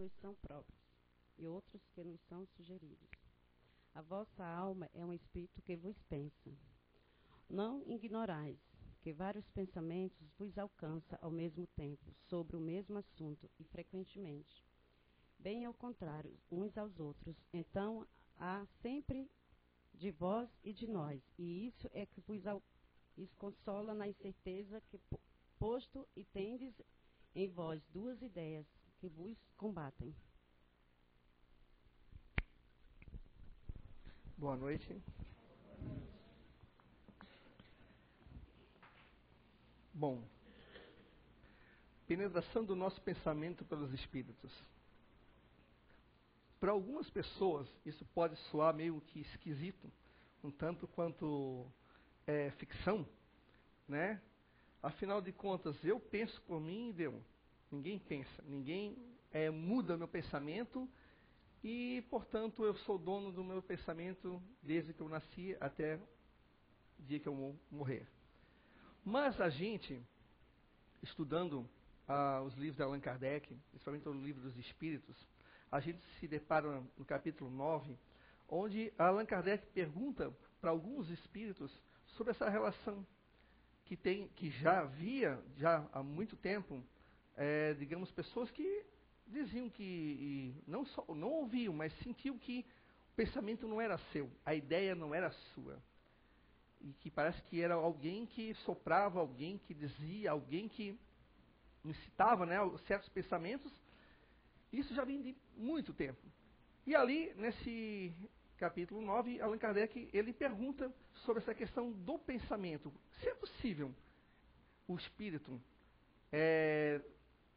nos são próprios, e outros que nos são sugeridos. A vossa alma é um espírito que vos pensa. Não ignorais que vários pensamentos vos alcançam ao mesmo tempo, sobre o mesmo assunto, e frequentemente. Bem ao contrário, uns aos outros. Então, há sempre de vós e de nós, e isso é que vos consola na incerteza que, posto e tendes em vós duas ideias que vos combatem. Boa noite. Bom, penetração do nosso pensamento pelos espíritos. Para algumas pessoas, isso pode soar meio que esquisito, um tanto quanto ficção, né? Afinal de contas, eu penso por mim e deu. Ninguém pensa, ninguém muda meu pensamento e, portanto, eu sou dono do meu pensamento desde que eu nasci até o dia que eu vou morrer. Mas a gente, estudando os livros de Allan Kardec, principalmente o livro dos Espíritos, a gente se depara no capítulo 9, onde Allan Kardec pergunta para alguns espíritos sobre essa relação que já havia, já há muito tempo, digamos, pessoas que diziam que não ouviam, mas sentiam que o pensamento não era seu, a ideia não era sua. E que parece que era alguém que soprava, alguém que dizia, alguém que incitava, né, certos pensamentos. Isso já vem de muito tempo. E ali, nesse capítulo 9, Allan Kardec, ele pergunta sobre essa questão do pensamento. Se é possível o espírito,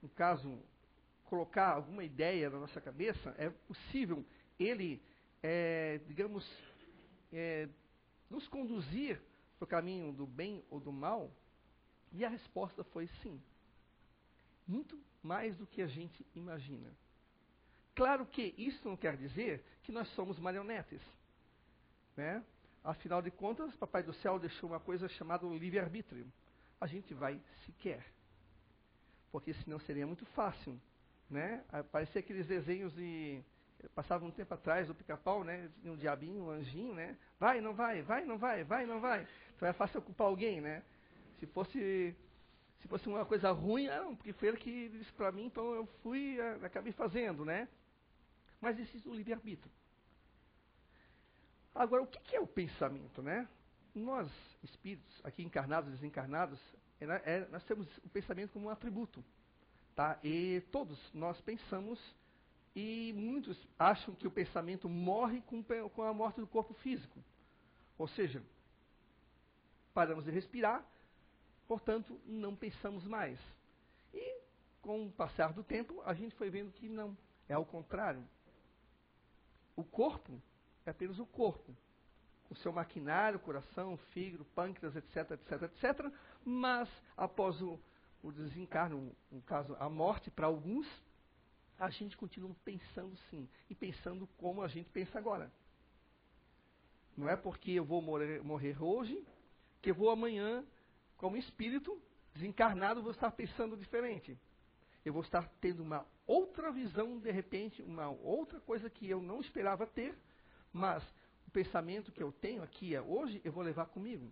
no caso, colocar alguma ideia na nossa cabeça, é possível ele, digamos, nos conduzir para o caminho do bem ou do mal? E a resposta foi sim. Muito mais do que a gente imagina. Claro que isso não quer dizer que nós somos marionetes, né? Afinal de contas, Papai do Céu deixou uma coisa chamada livre-arbítrio. A gente vai se quer. Porque senão seria muito fácil, né? Parecia aqueles desenhos de... Passava um tempo atrás do Pica-Pau, né? Um diabinho, um anjinho, né? Vai, não vai, vai, não vai, vai, não vai. Então é fácil culpar alguém, né? Se fosse uma coisa ruim, não, porque foi ele que disse para mim, então eu fui, acabei fazendo, né? Mas existe o livre-arbítrio. Agora, o que é o pensamento, né? Nós, espíritos, aqui encarnados e desencarnados, nós temos o pensamento como um atributo, tá? E todos nós pensamos, e muitos acham que o pensamento morre com a morte do corpo físico. Ou seja, paramos de respirar, portanto, não pensamos mais. E, com o passar do tempo, a gente foi vendo que não, é ao contrário. O corpo é apenas o corpo, o seu maquinário, coração, fígado, pâncreas, etc, etc, etc. Mas, após o desencarno, no caso, a morte para alguns, a gente continua pensando sim, e pensando como a gente pensa agora. Não é porque eu vou morrer hoje, que eu vou amanhã, como espírito desencarnado, vou estar pensando diferente. Eu vou estar tendo uma outra visão, de repente, uma outra coisa que eu não esperava ter, mas o pensamento que eu tenho aqui hoje, eu vou levar comigo.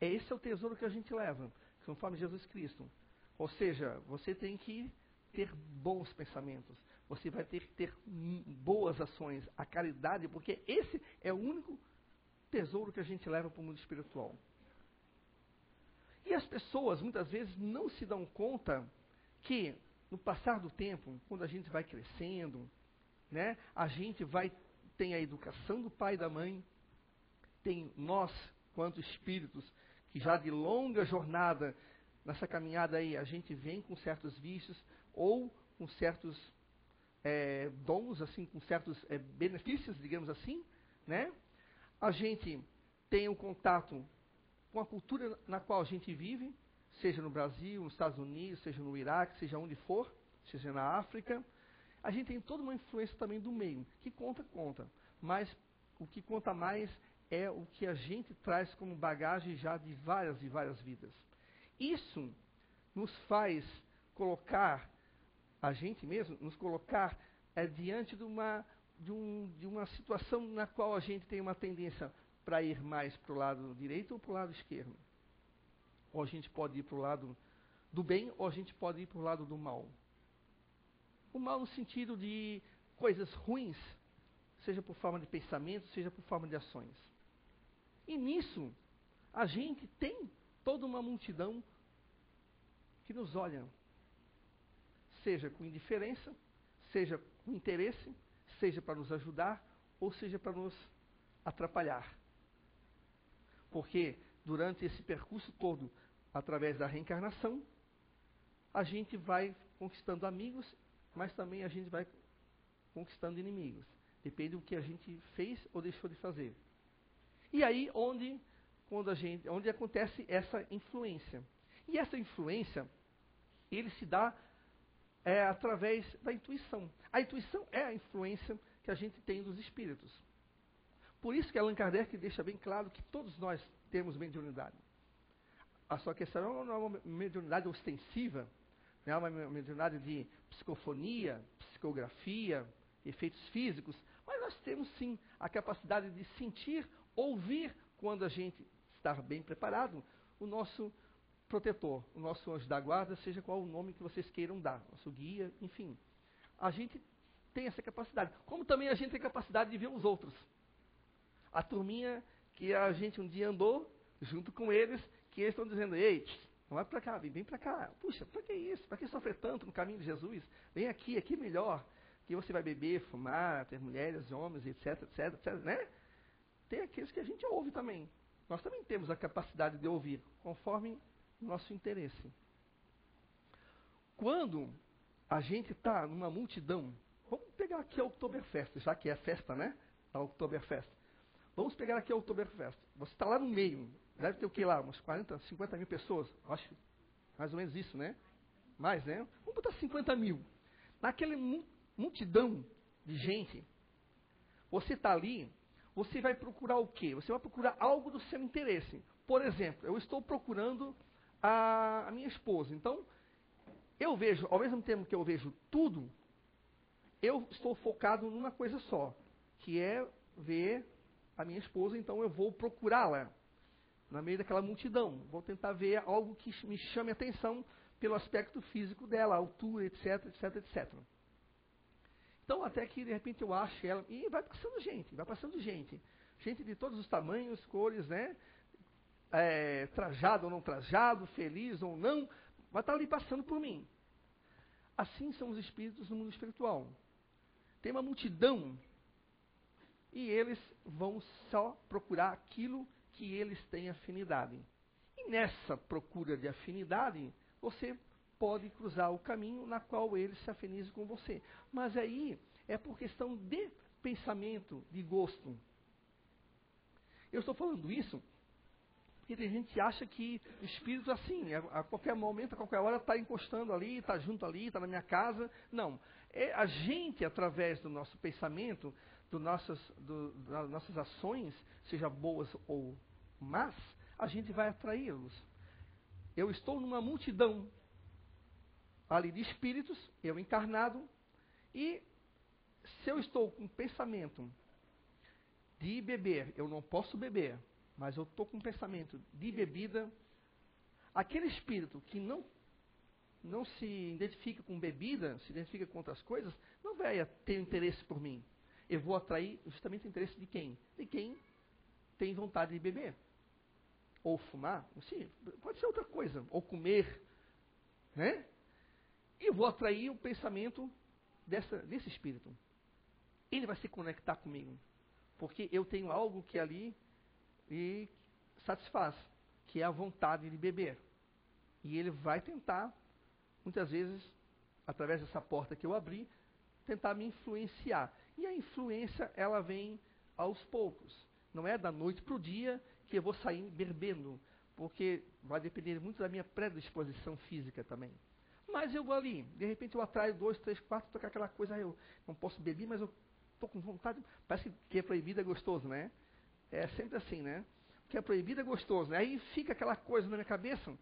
Esse é o tesouro que a gente leva, conforme Jesus Cristo. Ou seja, você tem que ter bons pensamentos, você vai ter que ter boas ações, a caridade, porque esse é o único tesouro que a gente leva para o mundo espiritual. E as pessoas, muitas vezes, não se dão conta que, no passar do tempo, quando a gente vai crescendo, né, a gente tem a educação do pai e da mãe, tem nós, quanto espíritos, que já de longa jornada, nessa caminhada aí, a gente vem com certos vícios, ou com certos dons, assim, com certos benefícios, digamos assim, né? A gente tem um contato com a cultura na qual a gente vive, seja no Brasil, nos Estados Unidos, seja no Iraque, seja onde for, seja na África. A gente tem toda uma influência também do meio, que conta. Mas o que conta mais é o que a gente traz como bagagem já de várias e várias vidas. Isso nos faz colocar a gente mesmo, nos colocar diante de uma situação na qual a gente tem uma tendência para ir mais para o lado direito ou para o lado esquerdo. Ou a gente pode ir para o lado do bem, ou a gente pode ir para o lado do mal. O mal no sentido de coisas ruins, seja por forma de pensamento, seja por forma de ações. E nisso, a gente tem toda uma multidão que nos olha, seja com indiferença, seja com interesse, seja para nos ajudar, ou seja para nos atrapalhar. Porque durante esse percurso todo, através da reencarnação, a gente vai conquistando amigos, mas também a gente vai conquistando inimigos. Depende do que a gente fez ou deixou de fazer. E aí onde acontece essa influência. E essa influência, ele se dá através da intuição. A intuição é a influência que a gente tem dos espíritos. Por isso que Allan Kardec deixa bem claro que todos nós temos mediunidade. A sua questão não é uma mediunidade ostensiva, não é uma mediunidade de psicofonia, psicografia, efeitos físicos, mas nós temos sim a capacidade de sentir, ouvir, quando a gente está bem preparado, o nosso protetor, o nosso anjo da guarda, seja qual o nome que vocês queiram dar, nosso guia, enfim. A gente tem essa capacidade. Como também a gente tem capacidade de ver os outros. A turminha que a gente um dia andou junto com eles, que eles estão dizendo, ei, não vai para cá, vem para cá. Puxa, para que isso? Para que sofrer tanto no caminho de Jesus? Vem aqui é melhor. Que você vai beber, fumar, ter mulheres, homens, etc, etc, etc, né? Tem aqueles que a gente ouve também. Nós também temos a capacidade de ouvir, conforme o nosso interesse. Quando a gente está numa multidão, vamos pegar aqui a Oktoberfest, já que é a festa, né? A Oktoberfest. Vamos pegar aqui a Oktoberfest. Você está lá no meio, deve ter o que lá? Umas 40, 50 mil pessoas? Acho mais ou menos isso, né? Mais, né? Vamos botar 50 mil. Naquela multidão de gente, você está ali, você vai procurar o quê? Você vai procurar algo do seu interesse. Por exemplo, eu estou procurando a minha esposa. Então, eu vejo, ao mesmo tempo que eu vejo tudo, eu estou focado numa coisa só, que é ver a minha esposa, então eu vou procurá-la no meio daquela multidão. Vou tentar ver algo que me chame a atenção pelo aspecto físico dela, altura, etc, etc, etc. Então, até que, de repente, eu acho ela, e vai passando gente. Gente de todos os tamanhos, cores, né? Trajado ou não trajado, feliz ou não, vai estar ali passando por mim. Assim são os espíritos no mundo espiritual. Tem uma multidão e eles vão só procurar aquilo que eles têm afinidade. E nessa procura de afinidade, você pode cruzar o caminho na qual eles se afinizam com você. Mas aí é por questão de pensamento, de gosto. Eu estou falando isso porque tem gente que acha que o espírito assim, a qualquer momento, a qualquer hora, está encostando ali, está junto ali, está na minha casa. Não. É a gente, através do nosso pensamento, das nossas ações, seja boas ou más, a gente vai atraí-los. Eu estou numa multidão ali de espíritos, eu encarnado, e se eu estou com pensamento de beber, eu não posso beber, mas eu estou com pensamento de bebida, aquele espírito que não se identifica com bebida, se identifica com outras coisas, não vai ter interesse por mim. Eu vou atrair justamente o interesse de quem? De quem tem vontade de beber. Ou fumar, sim, pode ser outra coisa, ou comer, né? E eu vou atrair o pensamento desse espírito. Ele vai se conectar comigo, porque eu tenho algo que ali lhe satisfaz, que é a vontade de beber. E ele vai tentar, muitas vezes, através dessa porta que eu abri, tentar me influenciar. E a influência, ela vem aos poucos. Não é da noite para o dia que eu vou sair bebendo, porque vai depender muito da minha predisposição física também. Mas eu vou ali, de repente eu atraio 2, 3, 4, tocar aquela coisa, eu não posso beber, mas eu estou com vontade. Parece que é proibido é gostoso, né? É sempre assim, né? O que é proibido é gostoso, né? Aí fica aquela coisa na minha cabeça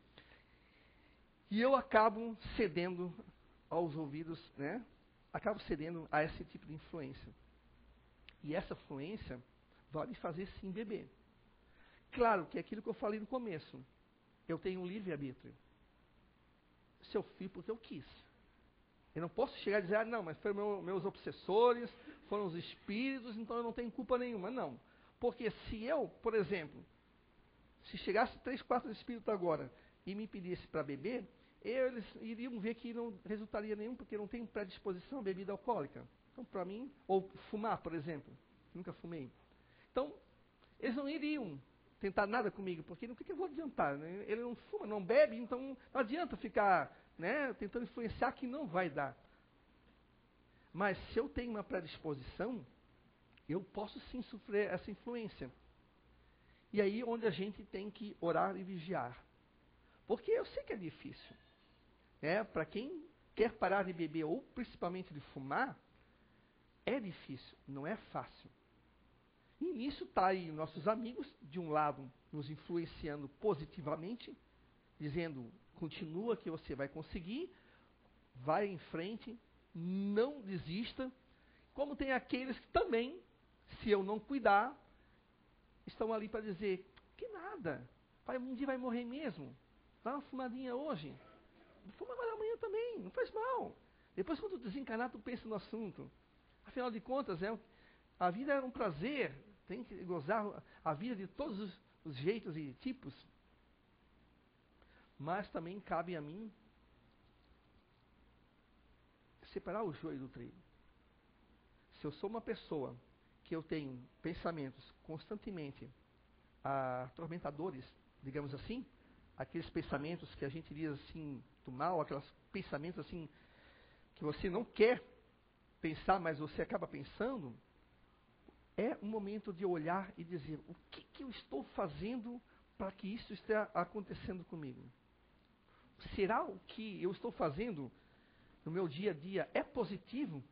e eu acabo cedendo aos ouvidos, né, acabo cedendo a esse tipo de influência. E essa influência vai me fazer sim beber. Claro que é aquilo que eu falei no começo. Eu tenho um livre-arbítrio. Se eu fui porque eu quis. Eu não posso chegar e dizer, ah, não, mas foram meus obsessores, foram os espíritos, então eu não tenho culpa nenhuma. Não. Porque se eu, por exemplo, se chegasse 3, 4 espíritos agora e me pedisse para beber, eles iriam ver que não resultaria nenhum, porque eu não tenho predisposição à bebida alcoólica. Então, para mim, ou fumar, por exemplo, nunca fumei. Então, eles não iriam tentar nada comigo, porque o que eu vou adiantar? Né? Ele não fuma, não bebe, então não adianta ficar, né, tentando influenciar, que não vai dar. Mas se eu tenho uma predisposição, eu posso sim sofrer essa influência. E aí onde a gente tem que orar e vigiar. Porque eu sei que é difícil. Para quem quer parar de beber, ou principalmente de fumar, é difícil, não é fácil. E nisso está aí nossos amigos, de um lado, nos influenciando positivamente, dizendo, continua que você vai conseguir, vai em frente, não desista. Como tem aqueles que também, se eu não cuidar, estão ali para dizer, que nada, um dia vai morrer mesmo, dá uma fumadinha hoje, fuma agora amanhã também, não faz mal. Depois quando desencarnar, tu pensa no assunto. Afinal de contas, a vida é um prazer, tem que gozar a vida de todos os jeitos e tipos. Mas também cabe a mim separar o joio do trigo. Se eu sou uma pessoa que eu tenho pensamentos constantemente atormentadores, digamos assim, aqueles pensamentos que a gente diz assim, do mal, aqueles pensamentos assim, que você não quer pensar, mas você acaba pensando, é um momento de olhar e dizer, o que eu estou fazendo para que isso esteja acontecendo comigo? Será o que eu estou fazendo no meu dia a dia é positivo?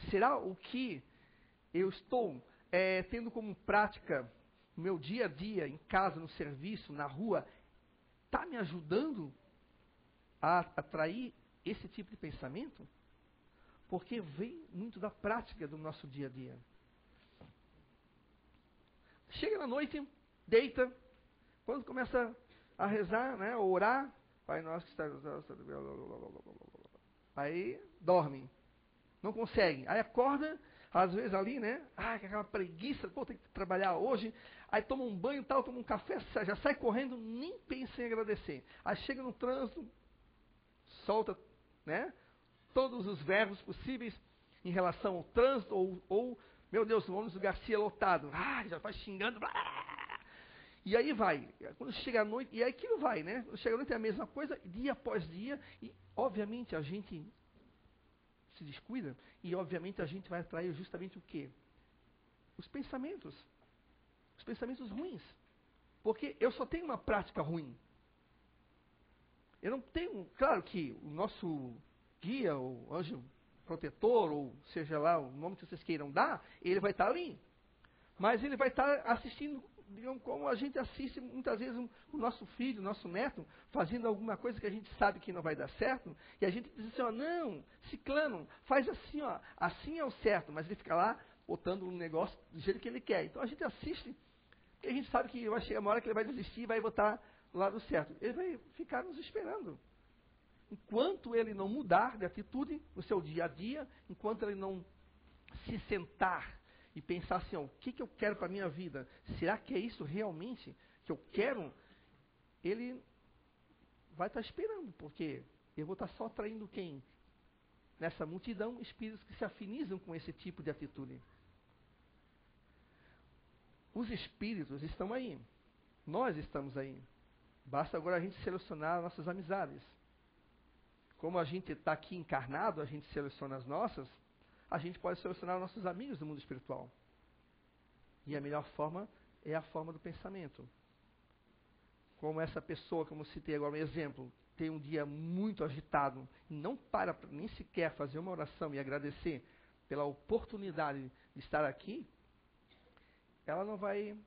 Será o que eu estou tendo como prática no meu dia a dia, em casa, no serviço, na rua, está me ajudando a atrair esse tipo de pensamento? Porque vem muito da prática do nosso dia a dia. Chega na noite, deita, quando começa a rezar, né, a orar, Pai Nosso que está... Aí dorme, não consegue. Aí acorda, às vezes ali, né, aquela preguiça, pô, tem que trabalhar hoje. Aí toma um banho, tal, toma um café, já sai correndo, nem pensa em agradecer. Aí chega no trânsito, solta, né, todos os verbos possíveis em relação ao trânsito, ou meu Deus, o ônibus do Garcia é lotado. Já vai xingando. Blá. E aí vai. Quando chega a noite, e aí aquilo vai, né? Quando chega a noite é a mesma coisa, dia após dia, e obviamente a gente se descuida, e obviamente a gente vai atrair justamente o quê? Os pensamentos ruins. Porque eu só tenho uma prática ruim. Eu não tenho, claro que o nosso guia, o anjo protetor, ou seja lá o nome que vocês queiram dar, ele vai estar ali. Mas ele vai estar assistindo, digamos, como a gente assiste muitas vezes o nosso filho, o nosso neto, fazendo alguma coisa que a gente sabe que não vai dar certo, e a gente diz assim, ó, não, ciclano, faz assim, ó, assim é o certo, mas ele fica lá botando um negócio do jeito que ele quer. Então a gente assiste, porque a gente sabe que vai chegar uma hora que ele vai desistir e vai botar do lado certo. Ele vai ficar nos esperando. Enquanto ele não mudar de atitude no seu dia a dia, enquanto ele não se sentar e pensar assim, ó, o que eu quero para a minha vida? Será que é isso realmente que eu quero? Ele vai estar esperando, porque eu vou estar só atraindo quem? Nessa multidão, espíritos que se afinizam com esse tipo de atitude. Os espíritos estão aí. Nós estamos aí. Basta agora a gente selecionar nossas amizades. Como a gente está aqui encarnado, a gente seleciona as nossas, a gente pode selecionar nossos amigos do mundo espiritual. E a melhor forma é a forma do pensamento. Como essa pessoa, como eu citei agora um exemplo, tem um dia muito agitado, e não para nem sequer fazer uma oração e agradecer pela oportunidade de estar aqui, ela não vai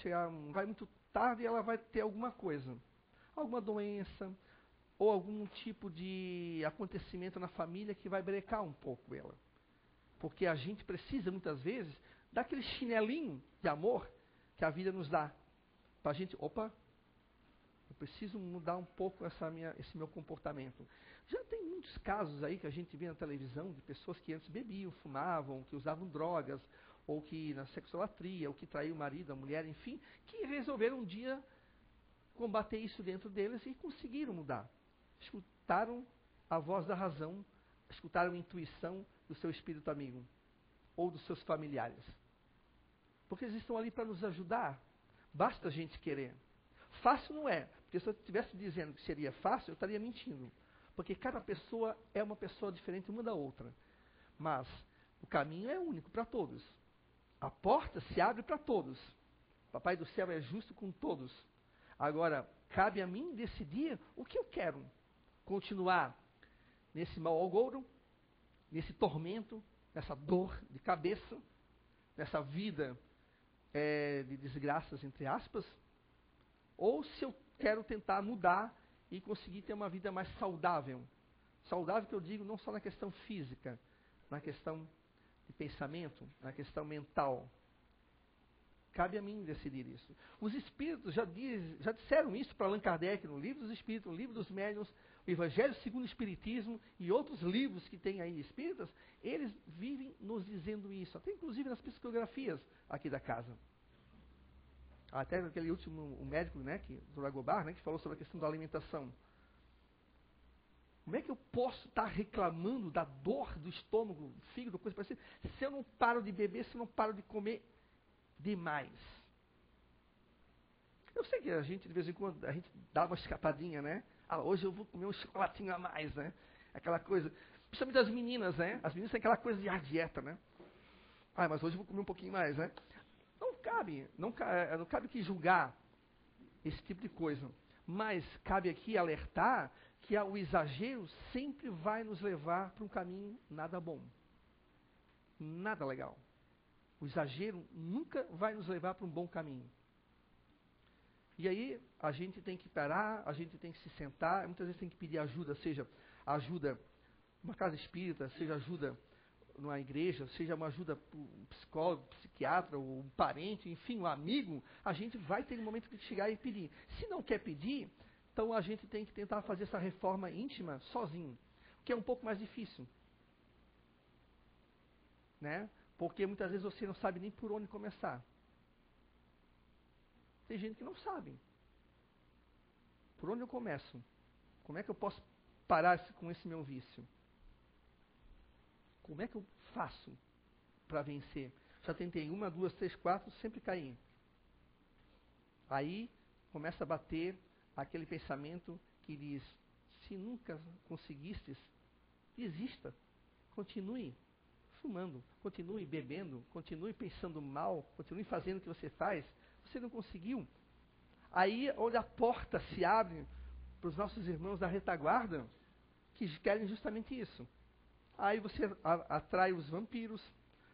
chegar, não vai muito tarde, e ela vai ter alguma coisa. Alguma doença, ou algum tipo de acontecimento na família que vai brecar um pouco ela. Porque a gente precisa, muitas vezes, daquele chinelinho de amor que a vida nos dá. Para a gente, opa, eu preciso mudar um pouco esse meu comportamento. Já tem muitos casos aí que a gente vê na televisão de pessoas que antes bebiam, fumavam, que usavam drogas, ou que na sexolatria, ou que traíam o marido, a mulher, enfim, que resolveram um dia combater isso dentro deles e conseguiram mudar. Escutaram a voz da razão, escutaram a intuição do seu espírito amigo, ou dos seus familiares. Porque eles estão ali para nos ajudar. Basta a gente querer. Fácil não é, porque se eu estivesse dizendo que seria fácil, eu estaria mentindo. Porque cada pessoa é uma pessoa diferente uma da outra. Mas o caminho é único para todos. A porta se abre para todos. Papai do céu é justo com todos. Agora, cabe a mim decidir o que eu quero. Continuar nesse mau agouro, nesse tormento, nessa dor de cabeça, nessa vida de desgraças, entre aspas, ou se eu quero tentar mudar e conseguir ter uma vida mais saudável. Saudável que eu digo não só na questão física, na questão de pensamento, na questão mental. Cabe a mim decidir isso. Os espíritos já disseram isso para Allan Kardec no Livro dos Espíritos, no Livro dos Médiuns, o Evangelho segundo o Espiritismo e outros livros que tem aí espíritas, eles vivem nos dizendo isso, até inclusive nas psicografias aqui da casa. Até aquele último o médico, né, do Lagobar, né, que falou sobre a questão da alimentação. Como é que eu posso estar reclamando da dor do estômago, do fígado, coisa parecida, se eu não paro de beber, se eu não paro de comer demais? Eu sei que a gente, de vez em quando, a gente dá uma escapadinha, né? Ah, hoje eu vou comer um chocolatinho a mais, né? Aquela coisa. Principalmente as meninas, né? As meninas têm aquela coisa de dieta, né? Ah, mas hoje eu vou comer um pouquinho mais, né? Não cabe que julgar esse tipo de coisa. Mas cabe aqui alertar que o exagero sempre vai nos levar para um caminho nada bom. Nada legal. O exagero nunca vai nos levar para um bom caminho. E aí a gente tem que parar, a gente tem que se sentar, muitas vezes tem que pedir ajuda, seja ajuda numa casa espírita, seja ajuda numa igreja, seja uma ajuda para um psicólogo, psiquiatra, ou um parente, enfim, um amigo, a gente vai ter um momento de chegar e pedir. Se não quer pedir, então a gente tem que tentar fazer essa reforma íntima sozinho, que é um pouco mais difícil. Né? Porque muitas vezes você não sabe nem por onde começar. Tem gente que não sabe. Por onde eu começo? Como é que eu posso parar com esse meu vício? Como é que eu faço para vencer? Já tentei 1, 2, 3, 4, sempre caí. Aí começa a bater aquele pensamento que diz: se nunca conseguistes, desista. Continue fumando, continue bebendo, continue pensando mal, continue fazendo o que você faz. Você não conseguiu. Aí onde a porta se abre para os nossos irmãos da retaguarda, que querem justamente isso. Aí você atrai os vampiros,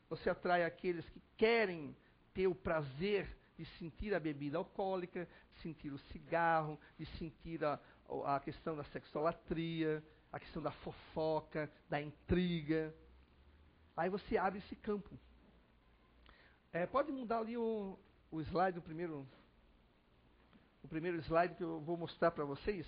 você atrai aqueles que querem ter o prazer de sentir a bebida alcoólica, de sentir o cigarro, de sentir a questão da sexolatria, a questão da fofoca, da intriga. Aí você abre esse campo. Pode mudar ali o slide, o primeiro slide que eu vou mostrar para vocês,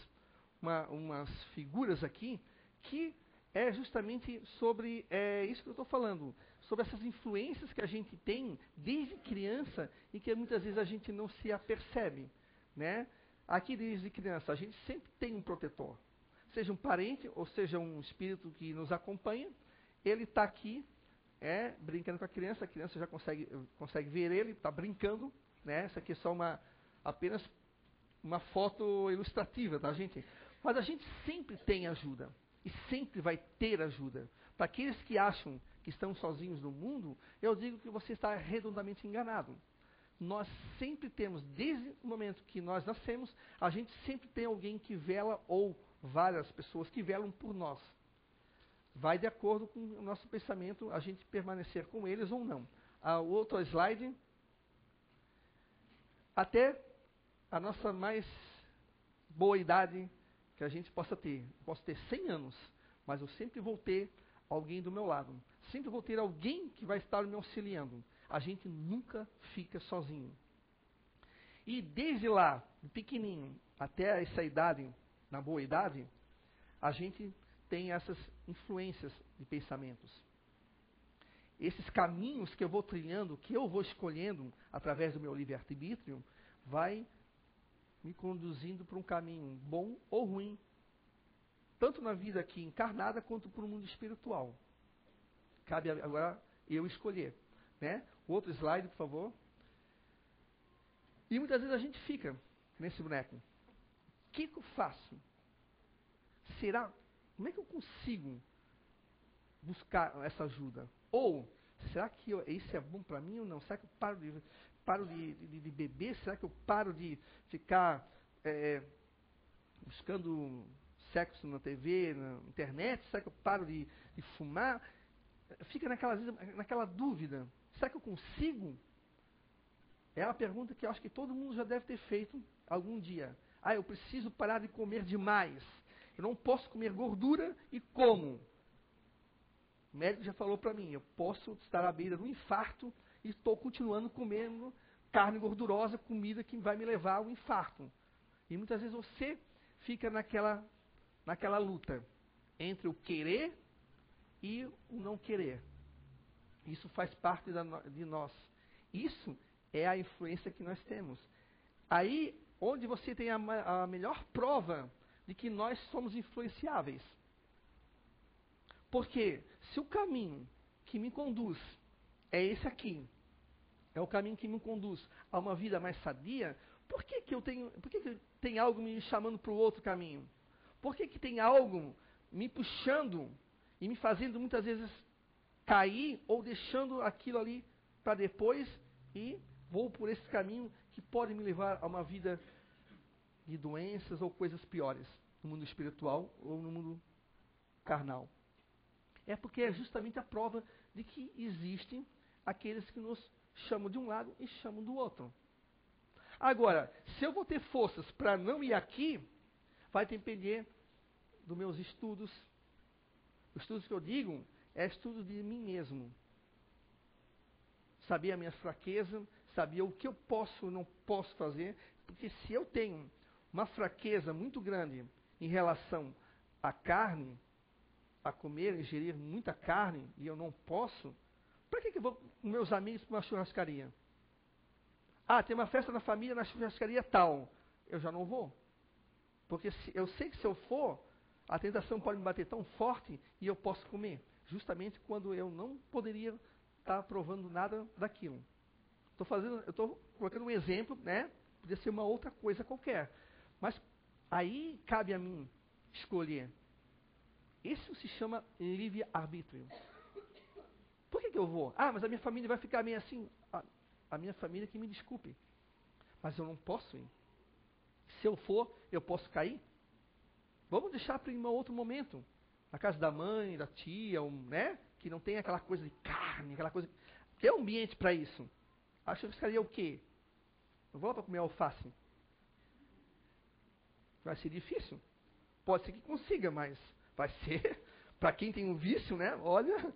umas figuras aqui, que é justamente sobre isso que eu estou falando, sobre essas influências que a gente tem desde criança e que muitas vezes a gente não se apercebe. Né? Aqui desde criança a gente sempre tem um protetor, seja um parente ou seja um espírito que nos acompanha, ele está aqui brincando com a criança já consegue ver ele, está brincando, né? Essa aqui é só apenas uma foto ilustrativa, tá, gente? Mas a gente sempre tem ajuda. E sempre vai ter ajuda. Para aqueles que acham que estão sozinhos no mundo, eu digo que você está redondamente enganado. Nós sempre temos, desde o momento que nós nascemos, a gente sempre tem alguém que vela, ou várias pessoas que velam por nós. Vai de acordo com o nosso pensamento, a gente permanecer com eles ou não. O outro slide. Até a nossa mais boa idade, que a gente possa ter. Eu posso ter 100 anos, mas eu sempre vou ter alguém do meu lado. Sempre vou ter alguém que vai estar me auxiliando. A gente nunca fica sozinho. E desde lá, pequenininho, até essa idade, na boa idade, a gente tem essas influências de pensamentos. Esses caminhos que eu vou trilhando, que eu vou escolhendo através do meu livre-arbítrio, vai me conduzindo para um caminho bom ou ruim, tanto na vida aqui encarnada quanto para o mundo espiritual. Cabe agora eu escolher, né? O outro slide, por favor. E muitas vezes a gente fica nesse boneco. O que eu faço? Será? Como é que eu consigo buscar essa ajuda? Ou, será que isso é bom para mim ou não? Será que eu paro de beber? Será que eu paro de ficar buscando sexo na TV, na internet? Será que eu paro de fumar? Fica naquela dúvida. Será que eu consigo? É uma pergunta que eu acho que todo mundo já deve ter feito algum dia. Eu preciso parar de comer demais. Eu não posso comer gordura e como. O médico já falou para mim, eu posso estar à beira do infarto e estou continuando comendo carne gordurosa, comida que vai me levar ao infarto. E muitas vezes você fica naquela luta entre o querer e o não querer. Isso faz parte de nós. Isso é a influência que nós temos. Aí, onde você tem a melhor prova de que nós somos influenciáveis. Porque se o caminho que me conduz é esse aqui, é o caminho que me conduz a uma vida mais sadia, por que tem algo me chamando para o outro caminho? Por que tem algo me puxando e me fazendo muitas vezes cair ou deixando aquilo ali para depois e vou por esse caminho que pode me levar a uma vida de doenças ou coisas piores no mundo espiritual ou no mundo carnal? É porque é justamente a prova de que existem aqueles que nos chamam de um lado e chamam do outro. Agora, se eu vou ter forças para não ir aqui, vai depender dos meus estudos. Os estudos que eu digo é estudo de mim mesmo. Saber a minha fraqueza, saber o que eu posso ou não posso fazer, porque se eu tenho uma fraqueza muito grande em relação à carne, a comer, ingerir muita carne, e eu não posso, para que eu vou com meus amigos para uma churrascaria? Tem uma festa na família, na churrascaria tal. Eu já não vou. Porque eu sei que se eu for, a tentação pode me bater tão forte e eu posso comer. Justamente quando eu não poderia estar provando nada daquilo. Eu estou colocando um exemplo, né? Podia ser uma outra coisa qualquer. Mas aí cabe a mim escolher. Isso se chama livre-arbítrio. Por que eu vou? Mas a minha família vai ficar meio assim. A minha família que me desculpe. Mas eu não posso ir. Se eu for, eu posso cair. Vamos deixar para um outro momento. Na casa da mãe, da tia, né? Que não tem aquela coisa de carne, aquela coisa. Que é um ambiente para isso. A churrascaria é o quê? Eu vou lá para comer alface. Vai ser difícil. Pode ser que consiga, mas vai ser, para quem tem um vício, né? Olha,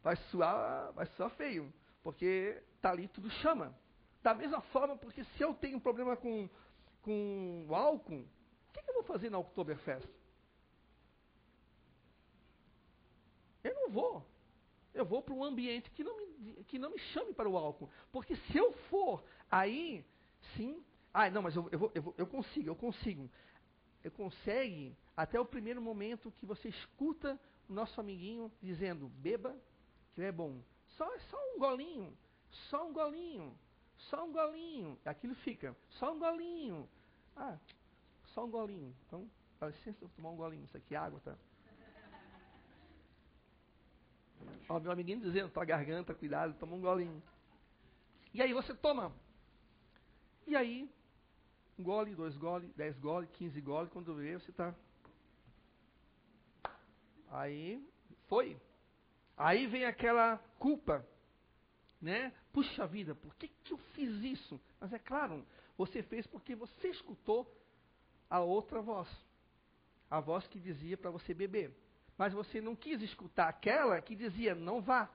vai suar feio. Porque tá ali tudo chama. Da mesma forma, porque se eu tenho um problema com o álcool, o que eu vou fazer na Oktoberfest? Eu não vou. Eu vou para um ambiente que não me chame para o álcool. Porque se eu for, aí, sim. Não, mas eu consigo. Eu consegue até o primeiro momento que você escuta o nosso amiguinho dizendo, beba, que é bom. Só um golinho, só um golinho, só um golinho. Aquilo fica, só um golinho. Só um golinho. Então, dá licença, eu vou tomar um golinho. Isso aqui é água, tá? Meu amiguinho dizendo, tua garganta, cuidado, toma um golinho. E aí você toma. E aí, um gole, 2 goles, 10 goles, 15 goles, quando vê, você tá. Aí, foi. Aí vem aquela culpa, né? Puxa vida, por que eu fiz isso? Mas é claro, você fez porque você escutou a outra voz. a voz que dizia para você beber. Mas você não quis escutar aquela que dizia, não vá.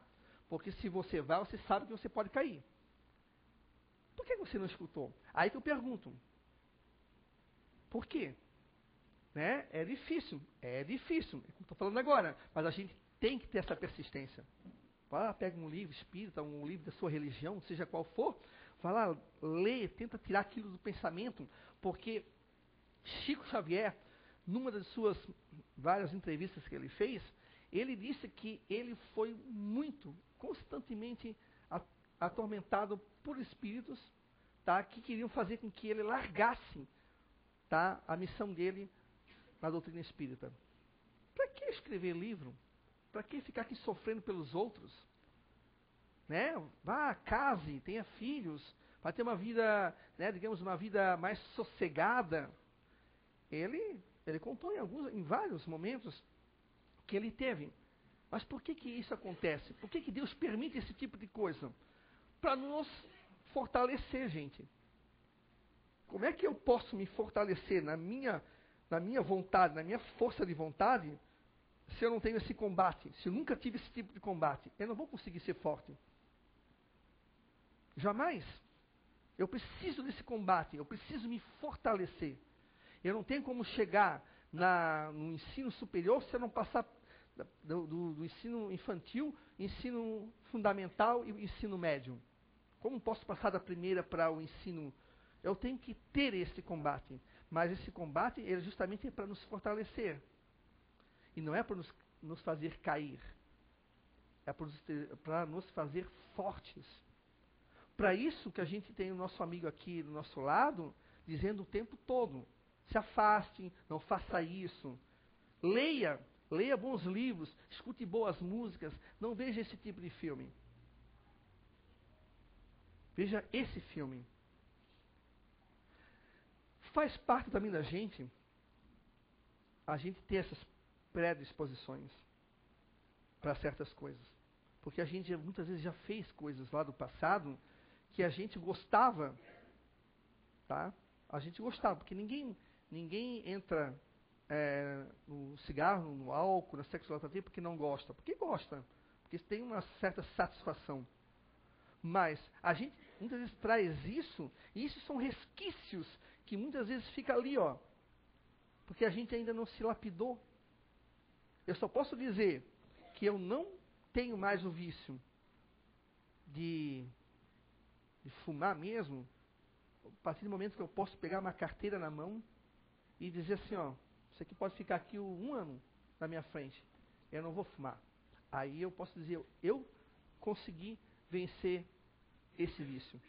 Porque se você vai, você sabe que você pode cair. Por que você não escutou? Aí que eu pergunto. Por quê? Né? É difícil, é como estou falando agora. Mas a gente tem que ter essa persistência. Vai lá, pega um livro espírita, um livro da sua religião, seja qual for, vai lá, lê, tenta tirar aquilo do pensamento, porque Chico Xavier, numa das suas várias entrevistas que ele fez, ele disse que ele foi muito, constantemente atormentado por espíritos, tá, que queriam fazer com que ele largasse, tá, a missão dele na doutrina espírita. Para que escrever livro? Para que ficar aqui sofrendo pelos outros? Né? Vá, case, tenha filhos, vai ter uma vida, né, digamos, uma vida mais sossegada. Ele contou em vários momentos que ele teve. Mas por que isso acontece? Por que Deus permite esse tipo de coisa? Para nos fortalecer, gente. Como é que eu posso me fortalecer na minha vontade, na minha força de vontade, se eu não tenho esse combate? Se eu nunca tive esse tipo de combate, eu não vou conseguir ser forte. Jamais. Eu preciso desse combate, eu preciso me fortalecer. Eu não tenho como chegar no ensino superior se eu não passar do ensino infantil, ensino fundamental e ensino médio. Como posso passar da primeira para o ensino? Eu tenho que ter esse combate. Mas esse combate ele justamente é para nos fortalecer. E não é para nos fazer cair. É para nos fazer fortes. Para isso que a gente tem o nosso amigo aqui do nosso lado, dizendo o tempo todo, se afaste, não faça isso. Leia bons livros, escute boas músicas, não veja esse tipo de filme. Veja esse filme. Faz parte também da gente a gente ter essas predisposições para certas coisas. Porque a gente muitas vezes já fez coisas lá do passado que a gente gostava, tá? A gente gostava, porque ninguém entra no cigarro, no álcool, na sexualidade porque não gosta. Porque gosta, porque tem uma certa satisfação. Mas a gente muitas vezes traz isso, e isso são resquícios que muitas vezes fica ali, ó, porque a gente ainda não se lapidou. Eu só posso dizer que eu não tenho mais o vício de fumar mesmo, a partir do momento que eu posso pegar uma carteira na mão e dizer assim, ó, isso aqui pode ficar aqui 1 ano na minha frente, eu não vou fumar. Aí eu posso dizer, eu consegui vencer esse vício.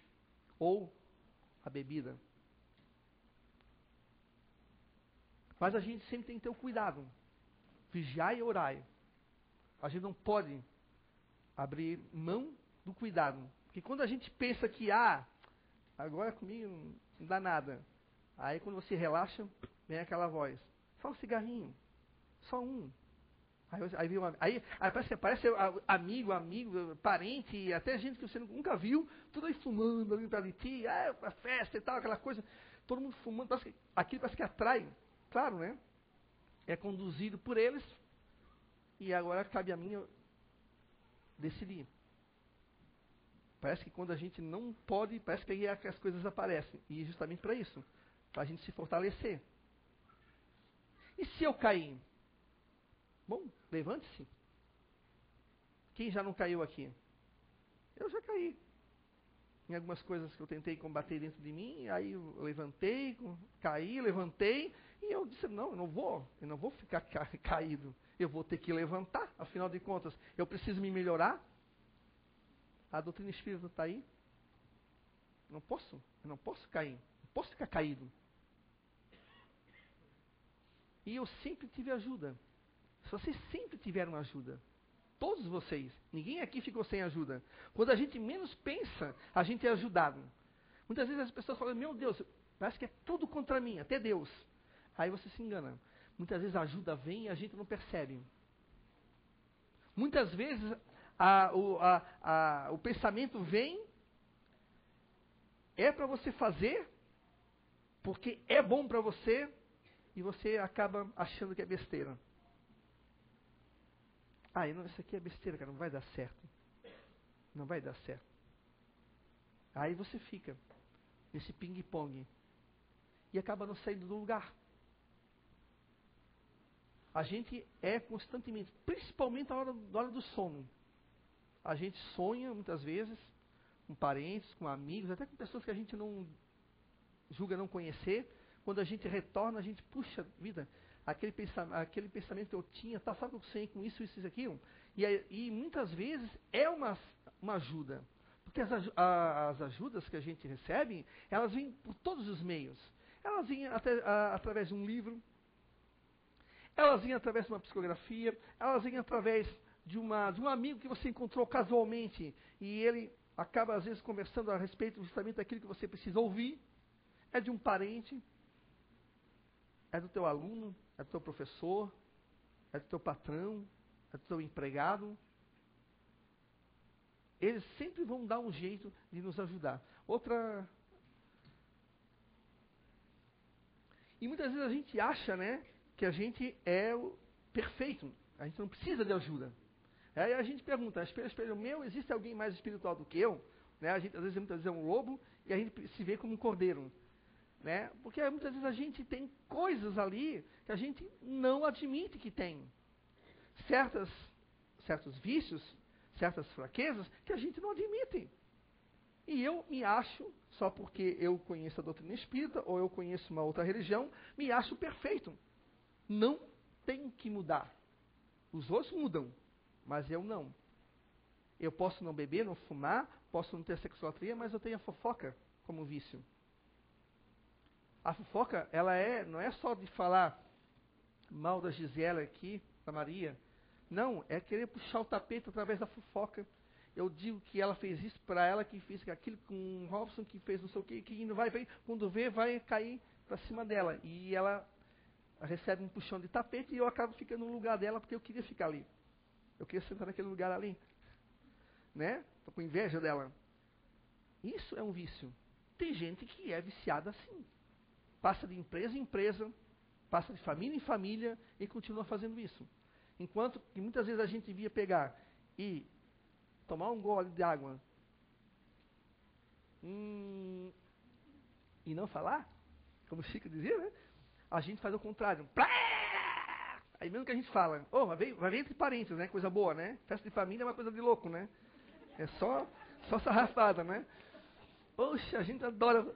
Ou a bebida. Mas a gente sempre tem que ter o cuidado. Vigiai e orai. A gente não pode abrir mão do cuidado. Porque quando a gente pensa que, agora comigo não dá nada. Aí quando você relaxa, vem aquela voz. Só um cigarrinho. Só um. Aí parece amigo, parente, até gente que você nunca viu, tudo aí fumando ali pra ti, a festa e tal, aquela coisa, todo mundo fumando, aquilo parece que atrai, claro, né? É conduzido por eles, e agora cabe a mim decidir. Parece que quando a gente não pode, parece que aí é que as coisas aparecem, e justamente para isso, para a gente se fortalecer. E se eu cair? Bom, levante-se. Quem já não caiu aqui? Eu já caí. Em algumas coisas que eu tentei combater dentro de mim, aí eu levantei, caí, levantei, e eu disse, não, eu não vou ficar caído. Eu vou ter que levantar, afinal de contas, eu preciso me melhorar. A doutrina espírita está aí. Eu não posso cair, não posso ficar caído. E eu sempre tive ajuda. Vocês sempre tiveram ajuda. Todos vocês. Ninguém aqui ficou sem ajuda. Quando a gente menos pensa, a gente é ajudado. Muitas vezes as pessoas falam, meu Deus, parece que é tudo contra mim, até Deus. Aí você se engana. Muitas vezes a ajuda vem e a gente não percebe. Muitas vezes o pensamento vem, é para você fazer, porque é bom para você, e você acaba achando que é besteira. Ah, não, isso aqui é besteira, cara, não vai dar certo. Não vai dar certo. Aí você fica nesse ping-pong e acaba não saindo do lugar. A gente é constantemente, principalmente na hora do sono. A gente sonha muitas vezes com parentes, com amigos, até com pessoas que a gente não julga não conhecer. Quando a gente retorna, a gente, puxa vida, aquele pensamento que eu tinha, tá, sabe que eu sonhei com isso, isso e aquilo? E muitas vezes é uma ajuda. Porque as ajudas que a gente recebe, elas vêm por todos os meios. Elas vêm através de um livro, elas vêm através de uma psicografia, elas vêm através de um amigo que você encontrou casualmente e ele acaba às vezes conversando a respeito justamente daquilo que você precisa ouvir. É de um parente, é do teu aluno, é do teu professor, é do teu patrão, é do teu empregado. Eles sempre vão dar um jeito de nos ajudar. E muitas vezes a gente acha, né, que a gente é o perfeito. A gente não precisa de ajuda. Aí a gente pergunta, espelho meu, existe alguém mais espiritual do que eu? Né? A gente muitas vezes é um lobo e a gente se vê como um cordeiro. Né? Porque muitas vezes a gente tem coisas ali que a gente não admite que tem. Certos vícios, certas fraquezas que a gente não admite. E eu me acho, só porque eu conheço a doutrina espírita ou eu conheço uma outra religião, me acho perfeito. Não tenho que mudar. Os outros mudam, mas eu não. Eu posso não beber, não fumar, posso não ter sexualatria, mas eu tenho a fofoca como vício. A fofoca, ela não é só de falar mal da Gisela aqui, da Maria. Não, é querer puxar o tapete através da fofoca. Eu digo que ela fez isso para ela, que fez aquilo com o Robson, que fez não sei o quê, que não vai ver, quando vê, vai cair para cima dela. E ela recebe um puxão de tapete e eu acabo ficando no lugar dela porque eu queria ficar ali. Eu queria sentar naquele lugar ali. Né? Tô com inveja dela. Isso é um vício. Tem gente que é viciada assim. Passa de empresa em empresa, passa de família em família e continua fazendo isso. Enquanto que muitas vezes a gente devia pegar e tomar um gole de água e não falar, como o Chico dizia, né? A gente faz o contrário. Aí mesmo que a gente fala, vai ver entre parentes, né? Coisa boa, né? Festa de família é uma coisa de louco, né? É só sarrafada, né? Poxa, a gente adora.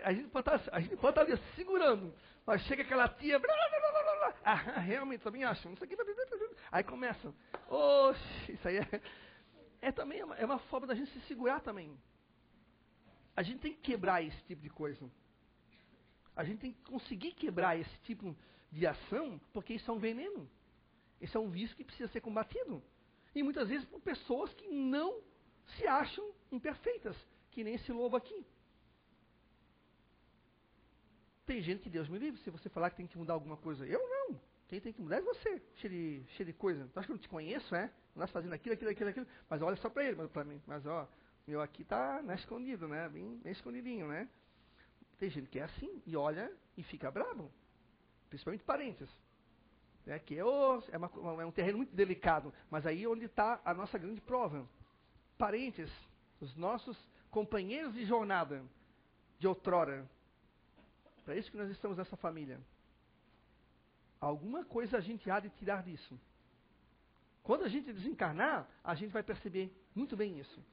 A gente pode estar ali segurando. Mas chega aquela tia. Blá, blá, blá, blá, blá. Ah, realmente, também acho. Isso aqui, aí começa. Oxe, isso aí também é uma forma da gente se segurar também. A gente tem que quebrar esse tipo de coisa. A gente tem que conseguir quebrar esse tipo de ação, porque isso é um veneno. Isso é um vício que precisa ser combatido. E muitas vezes por pessoas que não se acham imperfeitas, que nem esse lobo aqui. Tem gente que, Deus me livre, se você falar que tem que mudar alguma coisa, eu não. Quem tem que mudar é você, cheio de coisa. Tu acha que eu não te conheço, é? Nós fazendo aquilo, mas olha só para ele, para mim. Mas ó, meu aqui tá escondido, né? Bem escondidinho, né? Tem gente que é assim, e olha e fica bravo. Principalmente parentes. Né? Que é um terreno muito delicado, mas aí é onde está a nossa grande prova. Parentes, os nossos companheiros de jornada, de outrora. Para isso que nós estamos nessa família. Alguma coisa a gente há de tirar disso. Quando a gente desencarnar, a gente vai perceber muito bem isso.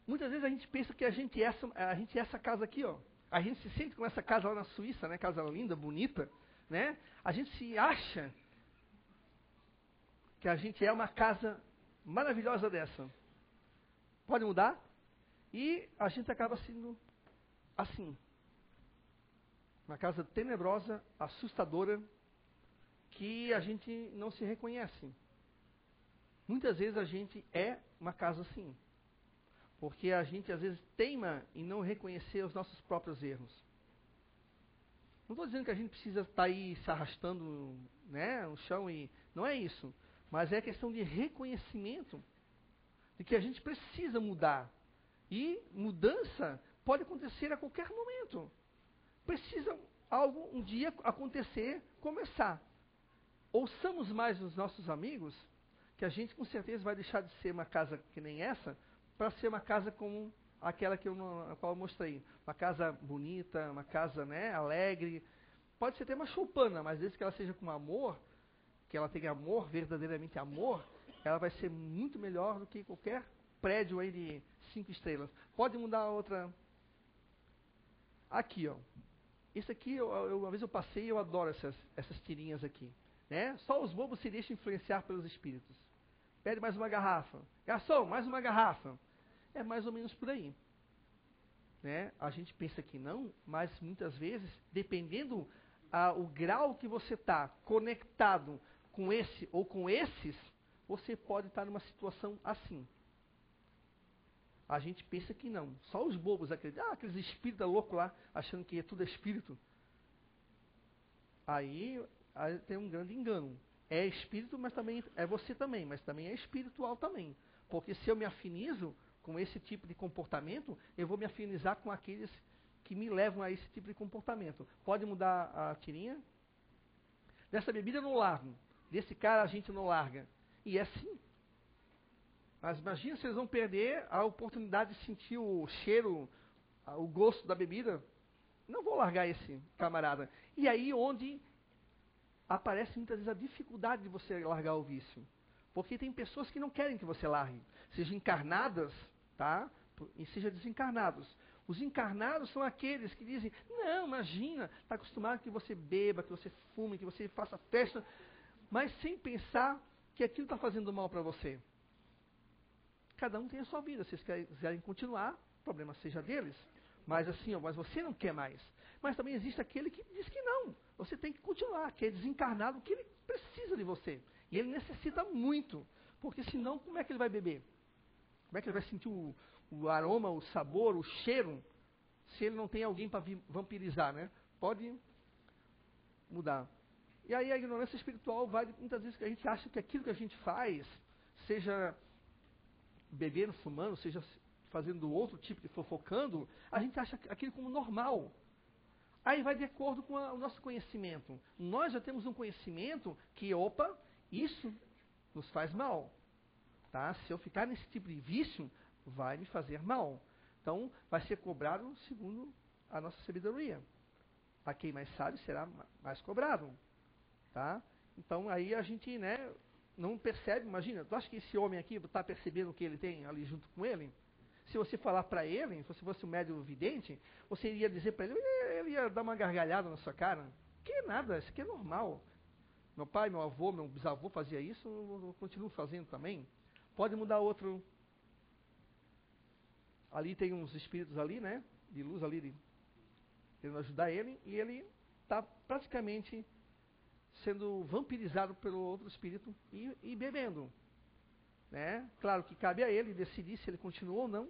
Muitas vezes a gente pensa que a gente é essa casa aqui, ó. A gente se sente com essa casa lá na Suíça, né? Casa linda, bonita, né? A gente se acha que a gente é uma casa maravilhosa dessa. Pode mudar? E a gente acaba sendo assim. Uma casa tenebrosa, assustadora, que a gente não se reconhece. Muitas vezes a gente é uma casa assim. Porque a gente às vezes teima em não reconhecer os nossos próprios erros. Não estou dizendo que a gente precisa estar aí se arrastando, né, no chão e... Não é isso. Mas é questão de reconhecimento de que a gente precisa mudar. E mudança pode acontecer a qualquer momento. precisa algo um dia acontecer, começar. Ouçamos mais os nossos amigos, que a gente com certeza vai deixar de ser uma casa que nem essa, para ser uma casa como aquela a qual eu mostrei. Uma casa bonita, uma casa, né, alegre. Pode ser até uma choupana, mas desde que ela seja com amor, que ela tenha amor, verdadeiramente amor, ela vai ser muito melhor do que qualquer prédio aí de 5 estrelas. Pode mudar a outra. Aqui, ó. Isso aqui, uma vez eu passei e eu adoro essas tirinhas aqui. Né? Só os bobos se deixam influenciar pelos espíritos. Pede mais uma garrafa. Garçom, mais uma garrafa. É mais ou menos por aí. Né? A gente pensa que não, mas muitas vezes, dependendo o grau que você está conectado com esse ou com esses, você pode estar numa situação assim. A gente pensa que não. Só os bobos acreditam. Aqueles espíritas loucos lá, achando que tudo é espírito. Aí tem um grande engano. É espírito, mas também é você também, mas também é espiritual também. Porque se eu me afinizo com esse tipo de comportamento, eu vou me afinizar com aqueles que me levam a esse tipo de comportamento. Pode mudar a tirinha? Dessa bebida eu não largo. Desse cara a gente não larga. E é assim. Mas imagina se eles vão perder a oportunidade de sentir o cheiro, o gosto da bebida. Não vou largar esse camarada. E aí onde aparece muitas vezes a dificuldade de você largar o vício. Porque tem pessoas que não querem que você largue. Seja encarnadas, tá? E seja desencarnados. Os encarnados são aqueles que dizem, não, imagina, está acostumado que você beba, que você fume, que você faça festa, mas sem pensar que aquilo está fazendo mal para você. Cada um tem a sua vida. Se vocês quiserem continuar, o problema seja deles. Mas assim, ó, mas você não quer mais. Mas também existe aquele que diz que não. Você tem que continuar, que é desencarnado, que ele precisa de você. E ele necessita muito. Porque senão, como é que ele vai beber? Como é que ele vai sentir o aroma, o sabor, o cheiro, se ele não tem alguém para vampirizar, né? Pode mudar. E aí a ignorância espiritual vai muitas vezes que a gente acha que aquilo que a gente faz, seja bebendo, fumando, seja fazendo outro tipo de fofocando, a gente acha aquilo como normal. Aí vai de acordo com o nosso conhecimento. Nós já temos um conhecimento que, opa, isso nos faz mal. Tá? Se eu ficar nesse tipo de vício, vai me fazer mal. Então, vai ser cobrado segundo a nossa sabedoria. A quem mais sabe será mais cobrado. Tá? Então, aí a gente, né, não percebe. Imagina, tu acha que esse homem aqui está percebendo o que ele tem ali junto com ele? Se você falar para ele, se você fosse um médium vidente, você iria dizer para ele ia dar uma gargalhada na sua cara. Que nada, isso aqui é normal. Meu pai, meu avô, meu bisavô fazia isso, eu continuo fazendo também. Pode mudar outro. Ali tem uns espíritos ali, né? De luz ali, querendo ajudar ele, e ele está praticamente sendo vampirizado pelo outro espírito e bebendo. Né? Claro que cabe a ele decidir se ele continua ou não,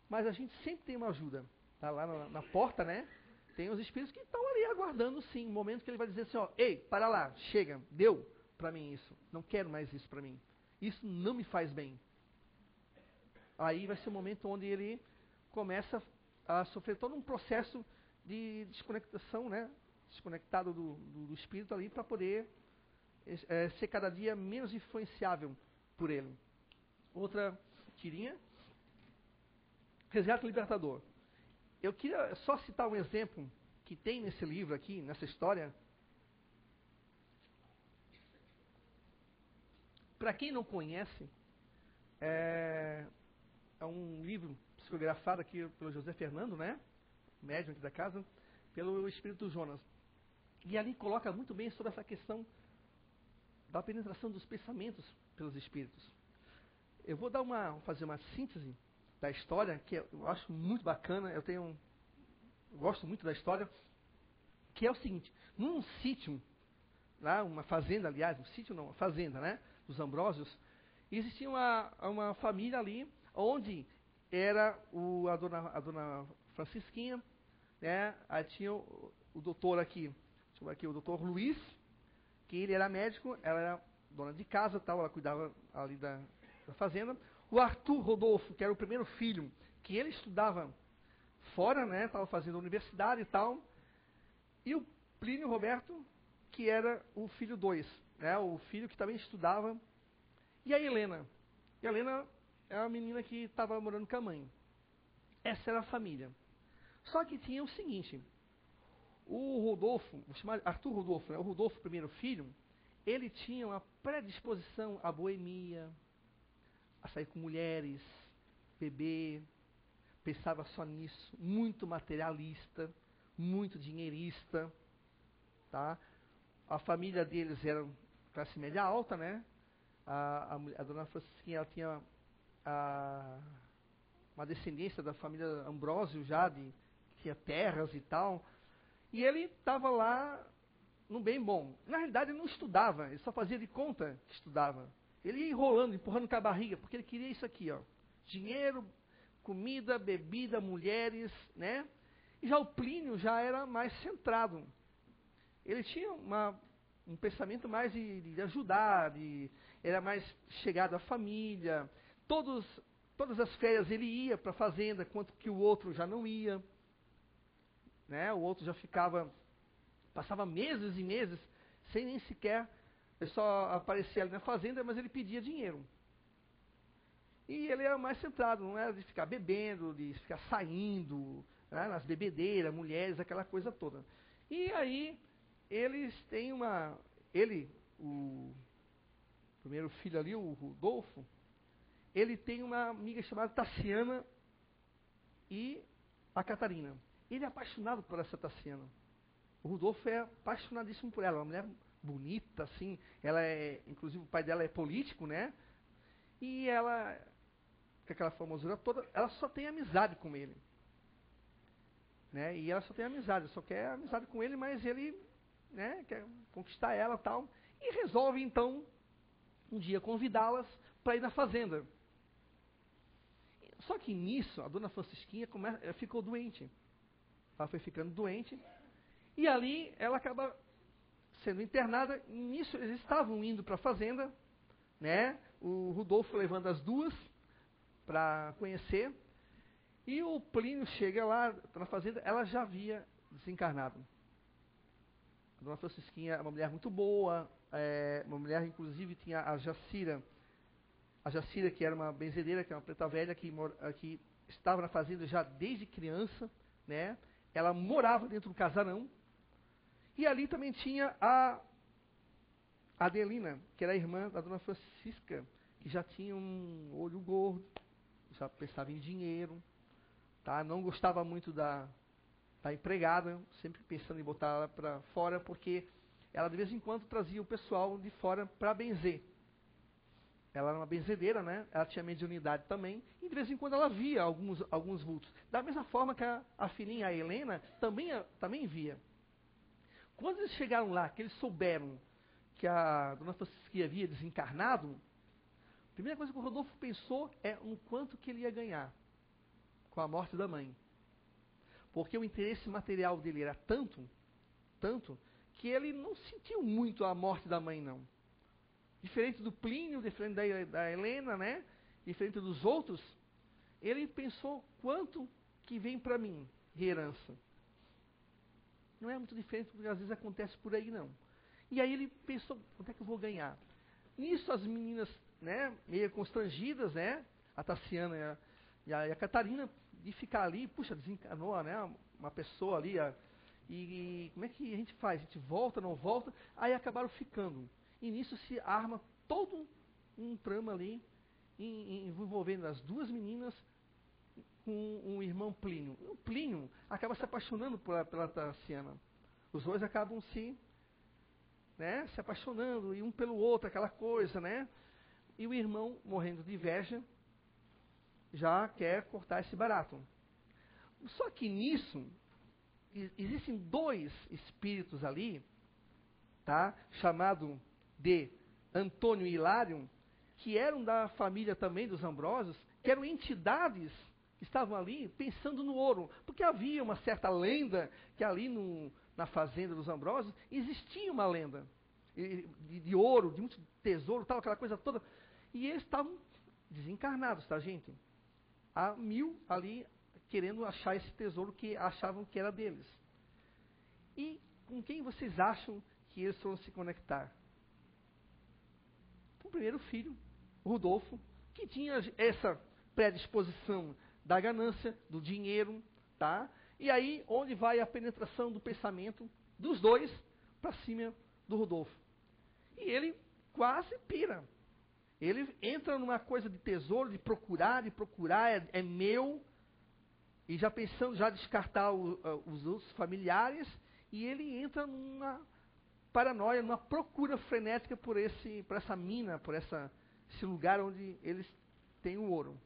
mas a gente sempre tem uma ajuda. Tá lá na porta, né? Tem os espíritos que estão ali aguardando, sim, o momento que ele vai dizer assim, ó, ei, para lá, chega, deu para mim isso, não quero mais isso para mim. Isso não me faz bem. Aí vai ser o momento onde ele começa a sofrer todo um processo de desconectação, né? Desconectado do espírito ali para poder ser cada dia menos influenciável por ele. Outra tirinha. Resgate Libertador. Eu queria só citar um exemplo que tem nesse livro aqui, nessa história. Para quem não conhece, é um livro psicografado aqui pelo José Fernando, né? Médium aqui da casa, pelo Espírito Jonas. E ali coloca muito bem sobre essa questão da penetração dos pensamentos pelos espíritos. Eu vou fazer uma síntese da história, que eu acho muito bacana, eu gosto muito da história, que é o seguinte, num sítio, lá, uma fazenda, aliás, um sítio não, uma fazenda, né, dos Ambrósios, existia uma família ali, onde era a dona Francisquinha, né, aí tinha o doutor aqui, deixa eu ver aqui, o doutor Luiz, que ele era médico, ela era dona de casa, tal, ela cuidava ali da fazenda. O Arthur Rodolfo, que era o primeiro filho, que ele estudava fora, né, estava fazendo universidade e tal. e o Plínio Roberto, que era o filho 2, né, o filho que também estudava, e a Helena. E a Helena é uma menina que estava morando com a mãe. Essa era a família. Só que tinha o seguinte, o Rodolfo, vou chamar Arthur Rodolfo, né, o Rodolfo, primeiro filho, ele tinha uma predisposição à boemia, a sair com mulheres, beber, pensava só nisso, muito materialista, muito dinheirista, tá? A família deles era classe média alta, né? A dona Francisquinha, ela tinha uma descendência da família Ambrósio já, que tinha terras e tal, e ele estava lá no bem bom. Na realidade, ele não estudava, ele só fazia de conta que estudava. Ele ia enrolando, empurrando com a barriga, porque ele queria isso aqui, ó. Dinheiro, comida, bebida, mulheres, né? E já o Plínio já era mais centrado. Ele tinha um pensamento mais de ajudar, era mais chegado à família. Todas as férias ele ia para a fazenda, enquanto que o outro já não ia. Né? O outro já passava meses e meses, sem nem sequer, ele só aparecia ali na fazenda, mas ele pedia dinheiro. E ele era mais centrado, não era de ficar bebendo, de ficar saindo, né, nas bebedeiras, mulheres, aquela coisa toda. E aí, o primeiro filho ali, o Rodolfo, ele tem uma amiga chamada Tassiana e a Catarina. Ele é apaixonado por essa Tassiana. O Rodolfo é apaixonadíssimo por ela, uma mulher bonita, assim, inclusive o pai dela é político, né? E ela, com aquela formosura toda, ela só tem amizade com ele. Né? E ela só tem amizade, só quer amizade com ele, mas ele, né, quer conquistar ela e tal. E resolve, então, um dia convidá-las para ir na fazenda. Só que nisso, a dona Francisquinha ficou doente. Ela foi ficando doente. E ali ela acaba sendo internada. E nisso eles estavam indo para a fazenda, né? O Rodolfo levando as duas para conhecer. E o Plínio chega lá na fazenda, ela já havia desencarnado. A dona Francisquinha é uma mulher muito boa, uma mulher, inclusive, tinha a Jacira, que era uma benzedeira, que é uma preta velha, que estava na fazenda já desde criança, né? Ela morava dentro do casarão. E ali também tinha a Adelina, que era a irmã da dona Francisca, que já tinha um olho gordo, já pensava em dinheiro, tá? Não gostava muito da empregada, sempre pensando em botar ela para fora, porque ela de vez em quando trazia o pessoal de fora para benzer. Ela era uma benzedeira, né? Ela tinha mediunidade também, e de vez em quando ela via alguns vultos. Da mesma forma que a filhinha, a Helena, também via. Quando eles chegaram lá, que eles souberam que a dona Francisca havia desencarnado, a primeira coisa que o Rodolfo pensou é no quanto que ele ia ganhar com a morte da mãe. Porque o interesse material dele era tanto, que ele não sentiu muito a morte da mãe, não. Diferente do Plínio, diferente da Helena, né? Diferente dos outros, ele pensou quanto que vem para mim de herança. Não é muito diferente do que às vezes acontece por aí, não. E aí ele pensou, quanto é que eu vou ganhar? Nisso as meninas, né, meio constrangidas, né? A Tassiana e a Catarina, de ficar ali, puxa, desencanou, né? Uma pessoa ali, e como é que a gente faz? A gente volta, não volta? Aí acabaram ficando. E nisso se arma todo um trama ali, envolvendo as duas meninas com o irmão Plínio. O Plínio acaba se apaixonando pela Tassiana. Os dois acabam se apaixonando, e um pelo outro, aquela coisa, né? E o irmão, morrendo de inveja, já quer cortar esse barato. Só que nisso, existem dois espíritos ali, tá? Chamado de Antônio e Hilário, que eram da família também dos Ambrósios, que eram entidades que estavam ali pensando no ouro. Porque havia uma certa lenda que ali na fazenda dos Ambrósios existia uma lenda de ouro, de muito tesouro, tal, aquela coisa toda. E eles estavam desencarnados, tá, gente? Há 1000 ali querendo achar esse tesouro que achavam que era deles. E com quem vocês acham que eles foram se conectar? Com o primeiro filho, o Rodolfo, que tinha essa predisposição da ganância, do dinheiro, tá? E aí, onde vai a penetração do pensamento dos dois para cima do Rodolfo? E ele quase pira. Ele entra numa coisa de tesouro, de procurar, é meu, e já pensando, já descartar os outros familiares, e ele entra numa paranoia, numa procura frenética por essa mina, por esse lugar onde eles têm o ouro.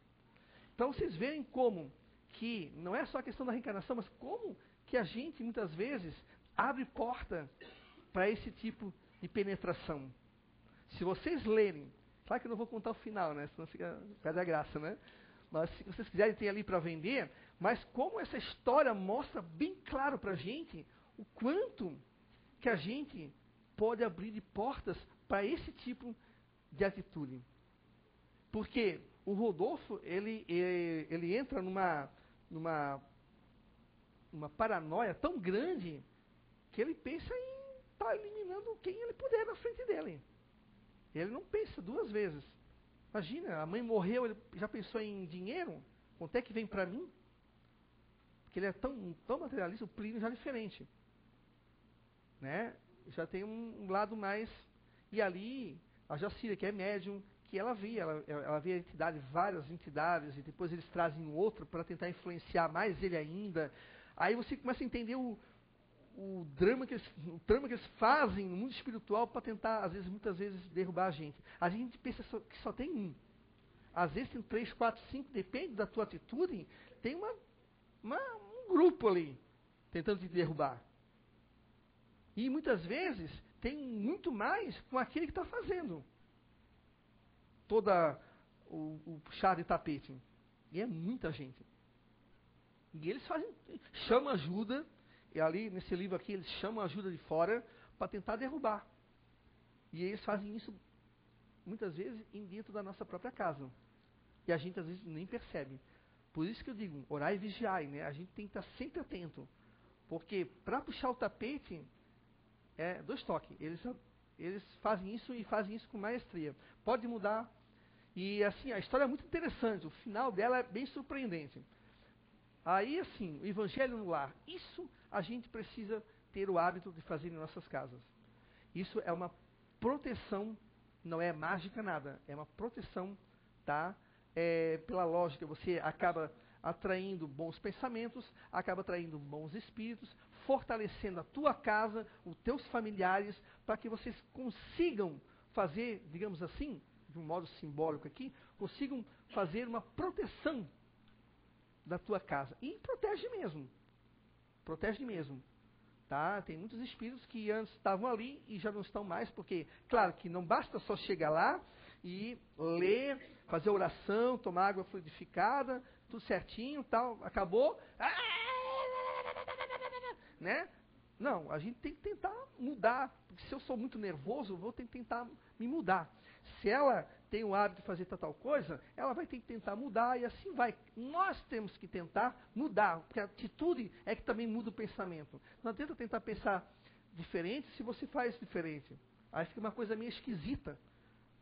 Então vocês veem como que não é só a questão da reencarnação, mas como que a gente muitas vezes abre porta para esse tipo de penetração. Se vocês lerem, claro que eu não vou contar o final, né? Senão perde a graça, né? Mas se vocês quiserem ter ali para vender, mas como essa história mostra bem claro para a gente o quanto que a gente pode abrir portas para esse tipo de atitude. Porque o Rodolfo, ele entra numa paranoia tão grande que ele pensa em estar eliminando quem ele puder na frente dele. Ele não pensa duas vezes. Imagina, a mãe morreu, ele já pensou em dinheiro? Quanto é que vem para mim? Porque ele é tão materialista, o Plínio já é diferente. Né? Já tem um lado mais... E ali, a Jacira, que é médium, que ela via entidade, várias entidades, e depois eles trazem outro para tentar influenciar mais ele ainda. Aí você começa a entender o drama que eles fazem no mundo espiritual para tentar, muitas vezes, derrubar a gente. A gente pensa que só tem um. Às vezes tem 3, 4, 5, depende da tua atitude, tem um grupo ali tentando te derrubar. E muitas vezes tem muito mais com aquele que está fazendo toda o chá de tapete. E é muita gente. E eles chamam ajuda, e ali nesse livro aqui eles chamam ajuda de fora para tentar derrubar. E eles fazem isso muitas vezes dentro da nossa própria casa. E a gente às vezes nem percebe. Por isso que eu digo, orai e vigiai, né? A gente tem que estar sempre atento. Porque para puxar o tapete, é 2 toques. Eles fazem isso e fazem isso com maestria. Pode mudar. E assim, a história é muito interessante. O final dela é bem surpreendente. Aí, assim, o Evangelho no lar. Isso a gente precisa ter o hábito de fazer em nossas casas. Isso é uma proteção, não é mágica nada. É uma proteção, tá? Pela lógica, você acaba atraindo bons pensamentos, acaba atraindo bons espíritos, fortalecendo a tua casa, os teus familiares, para que vocês consigam fazer, digamos assim, de um modo simbólico aqui, consigam fazer uma proteção da tua casa. E protege mesmo. Protege mesmo. Tá? Tem muitos espíritos que antes estavam ali e já não estão mais, porque, claro, que não basta só chegar lá e ler, fazer oração, tomar água fluidificada, tudo certinho, tal, acabou, né? Não, a gente tem que tentar mudar, porque se eu sou muito nervoso, eu vou ter que tentar me mudar. Se ela tem o hábito de fazer tal coisa, ela vai ter que tentar mudar e assim vai. Nós temos que tentar mudar, porque a atitude é que também muda o pensamento. Não adianta tentar pensar diferente se você faz diferente. Aí fica uma coisa meio esquisita,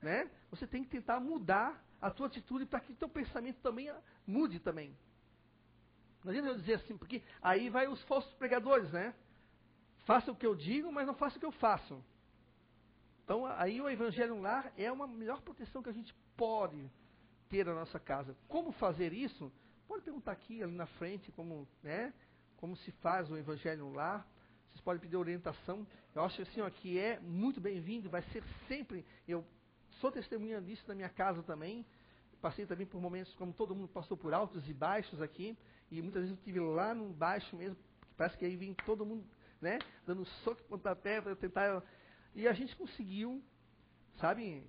né? Você tem que tentar mudar a tua atitude para que o teu pensamento também mude também. Não adianta eu dizer assim, porque aí vai os falsos pregadores, né? Faça o que eu digo, mas não faça o que eu faço. Então, aí o Evangelho no lar é uma melhor proteção que a gente pode ter na nossa casa. Como fazer isso? Pode perguntar aqui, ali na frente, como se faz o Evangelho no lar. Vocês podem pedir orientação. Eu acho assim, ó, que é muito bem-vindo, vai ser sempre. Eu sou testemunha disso na minha casa também. Passei também por momentos, como todo mundo passou por altos e baixos aqui. E muitas vezes eu estive lá no baixo mesmo, parece que aí vem todo mundo, né, dando soco e pontapé para tentar... E a gente conseguiu, sabe,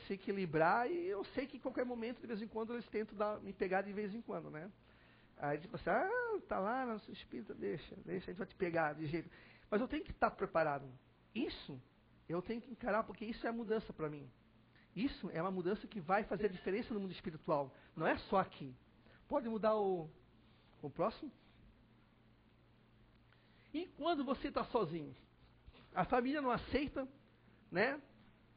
se equilibrar, e eu sei que em qualquer momento, de vez em quando, eles tentam me pegar de vez em quando, né? Aí tipo assim, tá lá, nosso espírito, deixa, a gente vai te pegar de jeito. Mas eu tenho que estar preparado. Isso eu tenho que encarar, porque isso é a mudança para mim. Isso é uma mudança que vai fazer a diferença no mundo espiritual. Não é só aqui. Pode mudar o próximo? E quando você está sozinho? A família não aceita, né?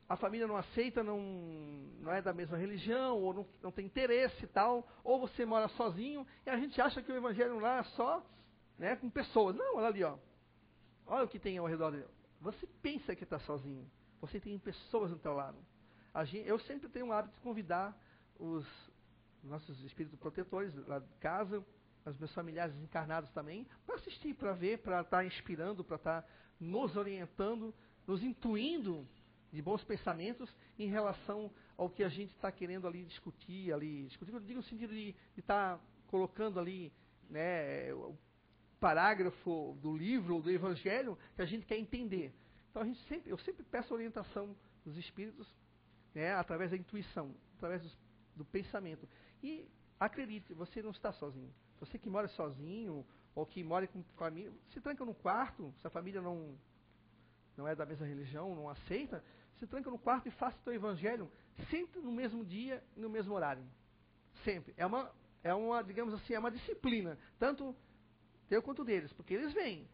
A família não aceita, não é da mesma religião, ou não tem interesse e tal, ou você mora sozinho, e a gente acha que o evangelho lá é só, né, com pessoas. Não, olha ali, ó. Olha o que tem ao redor dele. Você pensa que está sozinho. Você tem pessoas ao teu lado. Eu sempre tenho o hábito de convidar os nossos espíritos protetores lá de casa, os meus familiares encarnados também, para assistir, para ver, para estar inspirando, para estar nos orientando, nos intuindo de bons pensamentos em relação ao que a gente está querendo ali discutir, eu digo no sentido de estar colocando ali, né, o parágrafo do livro ou do evangelho que a gente quer entender. Então eu sempre peço orientação dos espíritos, né, através da intuição, através do pensamento. E acredite, você não está sozinho. Você que mora sozinho ou que mora com família, se tranca no quarto, se a família não é da mesma religião, não aceita, se tranca no quarto e faça o teu evangelho sempre no mesmo dia e no mesmo horário. Sempre. É uma, digamos assim, é uma disciplina, tanto teu quanto deles, porque eles vêm.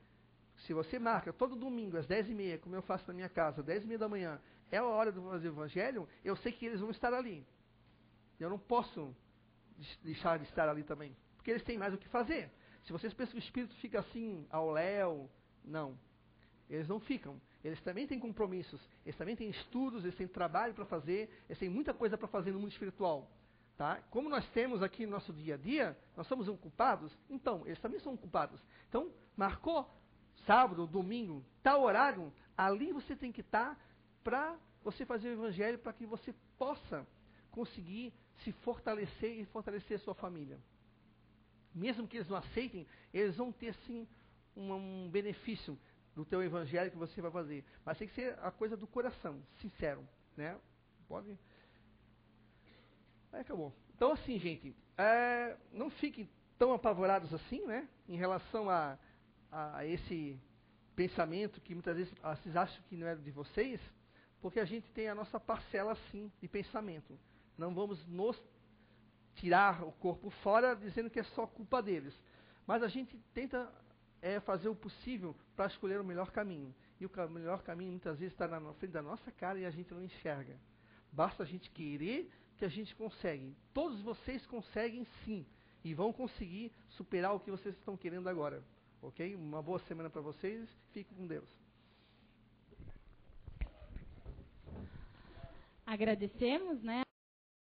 Se você marca todo domingo às 10h30, como eu faço na minha casa, 10h30 da manhã, é a hora do fazer o evangelho, eu sei que eles vão estar ali. Eu não posso deixar de estar ali também, porque eles têm mais o que fazer. Se vocês pensam que o espírito fica assim, ao léu, não. Eles não ficam. Eles também têm compromissos, eles também têm estudos, eles têm trabalho para fazer, eles têm muita coisa para fazer no mundo espiritual. Tá? Como nós temos aqui no nosso dia a dia, nós somos ocupados, então, eles também são ocupados. Então, marcou sábado, domingo, tal horário, ali você tem que estar para você fazer o evangelho, para que você possa conseguir se fortalecer e fortalecer a sua família. Mesmo que eles não aceitem, eles vão ter sim um benefício do teu evangelho que você vai fazer. Mas tem que ser a coisa do coração, sincero, né? Pode. Aí acabou. Então assim, gente, não fiquem tão apavorados assim, né? Em relação a esse pensamento que muitas vezes vocês acham que não é de vocês, porque a gente tem a nossa parcela sim de pensamento. Não vamos nos tirar o corpo fora dizendo que é só culpa deles. Mas a gente tenta fazer o possível para escolher o melhor caminho. E o melhor caminho muitas vezes está na frente da nossa cara e a gente não enxerga. Basta a gente querer que a gente consegue. Todos vocês conseguem sim. E vão conseguir superar o que vocês estão querendo agora. Ok? Uma boa semana para vocês. Fiquem com Deus. Agradecemos, né?